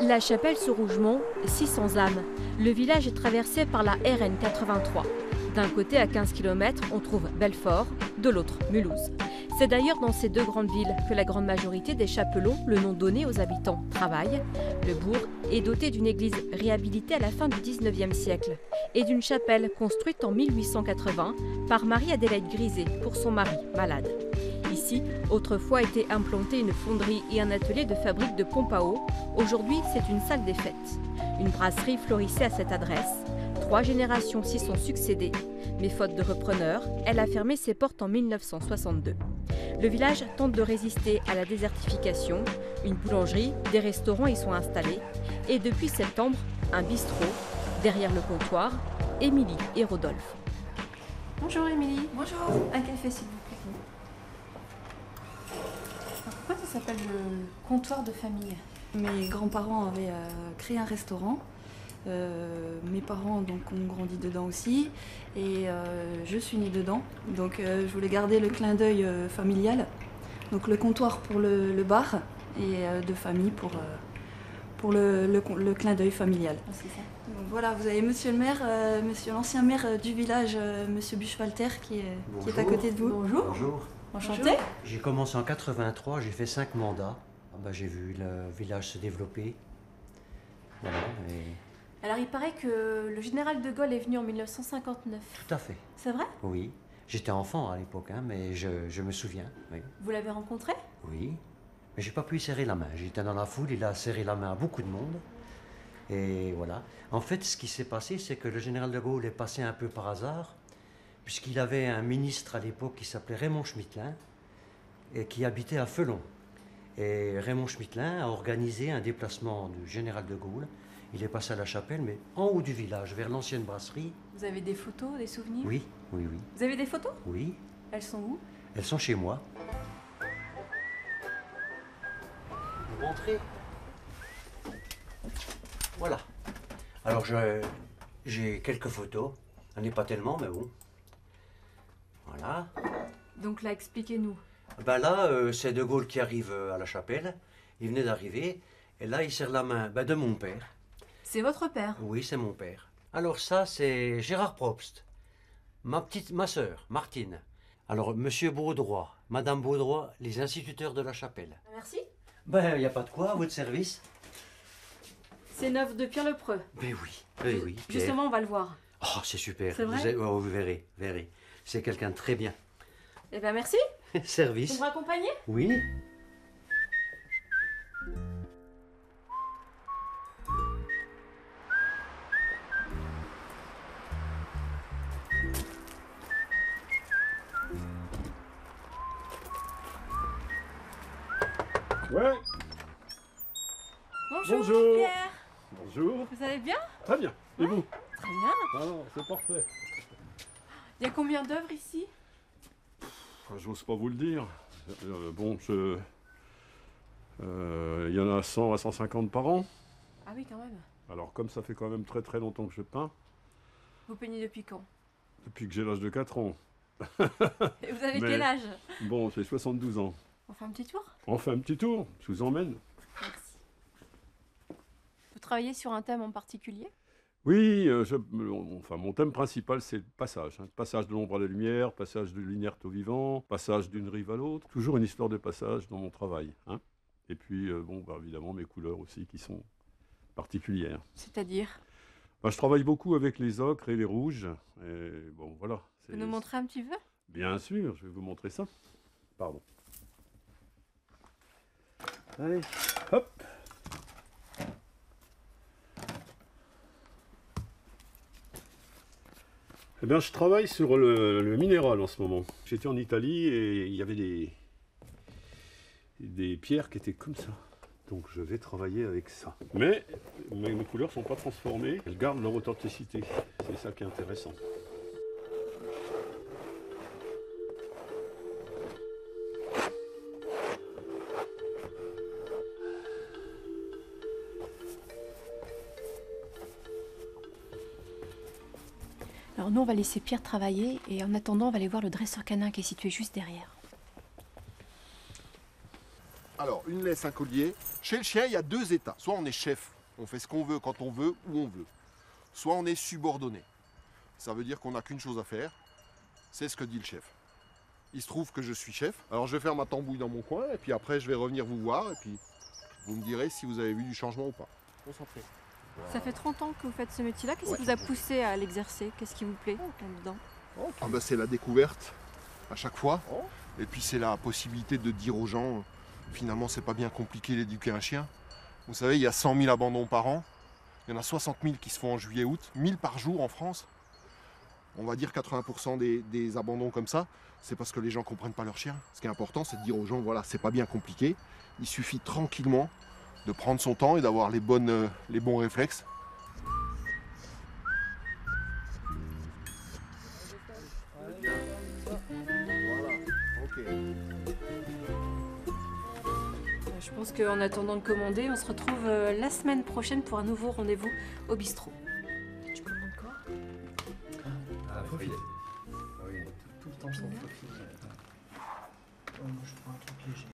La Chapelle-sous-Rougemont, 600 âmes. Le village est traversé par la RN 83. D'un côté, à 15 km, on trouve Belfort, de l'autre, Mulhouse. C'est d'ailleurs dans ces deux grandes villes que la grande majorité des chapelons, le nom donné aux habitants, travaillent. Le bourg est doté d'une église réhabilitée à la fin du 19e siècle et d'une chapelle construite en 1880 par Marie-Adélaïde Griset pour son mari, malade. Ici, autrefois était implantée une fonderie et un atelier de fabrique de pompes à eau. Aujourd'hui, c'est une salle des fêtes. Une brasserie florissait à cette adresse. 3 générations s'y sont succédées. Mais faute de repreneur, elle a fermé ses portes en 1962. Le village tente de résister à la désertification. Une boulangerie, des restaurants y sont installés. Et depuis septembre, un bistrot. Derrière le comptoir, Émilie et Rodolphe. Bonjour Émilie. Bonjour. Un café s'il vous plaît. Alors, pourquoi ça s'appelle le comptoir de famille? Mes grands-parents avaient créé un restaurant. Mes parents donc, ont grandi dedans aussi et je suis née dedans. Donc je voulais garder le clin d'œil familial. Donc le comptoir pour le bar et de famille pour le clin d'œil familial. Ah, c'est ça. Donc voilà, vous avez monsieur le maire, monsieur l'ancien maire du village, monsieur Buchwalter qui est à côté de vous. Bonjour. Bonjour. Enchanté. J'ai commencé en 83, j'ai fait 5 mandats. J'ai vu le village se développer. Voilà, et... Alors il paraît que le général de Gaulle est venu en 1959. Tout à fait. C'est vrai? Oui. J'étais enfant à l'époque, mais je me souviens. Oui. Vous l'avez rencontré? Oui. Mais j'ai pas pu lui serrer la main. J'étais dans la foule, il a serré la main à beaucoup de monde. Et voilà. En fait, ce qui s'est passé, c'est que le général de Gaulle est passé un peu par hasard, puisqu'il avait un ministre à l'époque qui s'appelait Raymond Schmittlin, et qui habitait à Felon. Et Raymond Schmittlin a organisé un déplacement du général de Gaulle. Il est passé à la chapelle, mais en haut du village, vers l'ancienne brasserie. Vous avez des photos, des souvenirs? Oui, oui, oui. Vous avez des photos? Oui, Elles sont où? elles sont chez moi. Vous montrez. Voilà. Alors, j'ai quelques photos. Il n'y en a pas tellement, mais bon. Voilà. Donc là, expliquez-nous. Ben là, c'est De Gaulle qui arrive à la chapelle. Il venait d'arriver. Et là, il serre la main de mon père. C'est votre père? Oui, c'est mon père. Alors ça, c'est Gérard Probst. Ma sœur, Martine. Alors, monsieur Baudroy, madame Baudroy, les instituteurs de la chapelle. Merci. Ben, il n'y a pas de quoi, à votre service. C'est neuf de Pierre-le-Preux. Ben oui, ben oui. Pierre. Justement, on va le voir. Oh, c'est super. C'est vrai? Vous verrez, verrez. C'est quelqu'un de très bien. Eh bien, merci. Service. Vous me raccompagnez? Oui. Ouais, Bonjour, Bonjour. Pierre. bonjour. Vous allez bien? Très bien. Et vous? Très bien. Ah non, c'est parfait. Il y a combien d'œuvres ici? J'ose pas vous le dire. Il y en a 100 à 150 par an. Ah oui, quand même. Alors comme ça fait quand même très très longtemps que je peins, Vous peignez depuis quand? depuis que j'ai l'âge de 4 ans. Et vous avez Mais- quel âge? Bon, j'ai 72 ans. On fait un petit tour? On fait un petit tour, je vous emmène. Merci. Vous travaillez sur un thème en particulier? Oui, mon thème principal c'est le passage. Passage de l'ombre à la lumière, passage de l'inerte au vivant, passage d'une rive à l'autre. Toujours une histoire de passage dans mon travail. Et puis, évidemment, mes couleurs aussi qui sont particulières. C'est-à-dire? Je travaille beaucoup avec les ocres et les rouges. Et bon, voilà. Vous nous montrez un petit peu? Bien sûr, je vais vous montrer ça. Pardon. Allez, hop. Eh bien, je travaille sur le minéral en ce moment. J'étais en Italie et il y avait des pierres qui étaient comme ça. Donc je vais travailler avec ça. Mais mes couleurs ne sont pas transformées, elles gardent leur authenticité. C'est ça qui est intéressant. Alors nous, on va laisser Pierre travailler et en attendant, on va aller voir le dresseur canin qui est situé juste derrière. Alors, une laisse, un collier. Chez le chien, il y a 2 états. Soit on est chef, on fait ce qu'on veut, quand on veut, où on veut. Soit on est subordonné. Ça veut dire qu'on n'a qu'une chose à faire, c'est ce que dit le chef. Il se trouve que je suis chef, alors je vais faire ma tambouille dans mon coin, et puis après je vais revenir vous voir, et puis vous me direz si vous avez vu du changement ou pas. Concentré. Ça fait 30 ans que vous faites ce métier-là. Qu'est-ce qui vous a poussé à l'exercer? Qu'est-ce qui vous plaît là-dedans? Ah bah, c'est la découverte à chaque fois, et puis c'est la possibilité de dire aux gens, finalement c'est pas bien compliqué d'éduquer un chien. Vous savez, il y a 100 000 abandons par an, il y en a 60 000 qui se font en juillet-août, 1000 par jour en France. On va dire 80% des abandons comme ça, c'est parce que les gens ne comprennent pas leur chien. Ce qui est important, c'est de dire aux gens, voilà, c'est pas bien compliqué. Il suffit tranquillement de prendre son temps et d'avoir les bons réflexes. Voilà, ok. Je pense qu'en attendant de commander, on se retrouve la semaine prochaine pour un nouveau rendez-vous au bistrot. Tu commandes quoi? Ah, faux filet. Oui, tout le temps sans faux filet. Moi, je prends un truc léger.